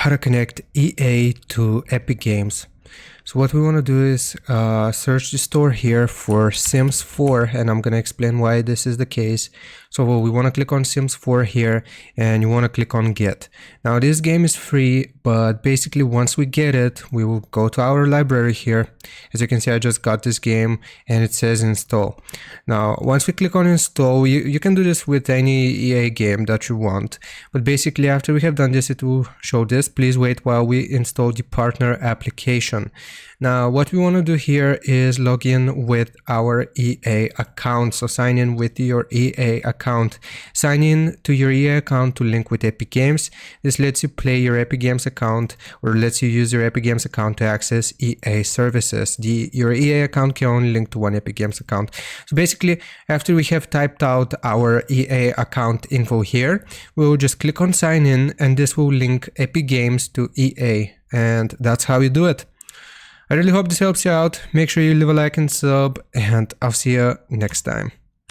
how to connect EA to Epic Games. So what we want to do is search the store here for Sims 4, and I'm going to explain why this is the case. So we want to click on Sims 4 here, and you want to click on Get. Now this game is free, but basically once we get it, we will go to our library here. As you can see, I just got this game and it says install. Now once we click on install, you can do this with any EA game that you want. But basically after we have done this, it will show this. Please wait while we install the partner application. Now what we want to do here is log in with our EA account. So sign in with your EA account. Sign in to your EA account to link with Epic Games. This lets you play your Epic Games account, or lets you use your Epic Games account to access EA services. Your EA account can only link to one Epic Games account. So basically after we have typed out our EA account info here, we will just click on sign in, and this will link Epic Games to EA, and that's how you do it. I really hope this helps you out. Make sure you leave a like and sub, and I'll see you next time.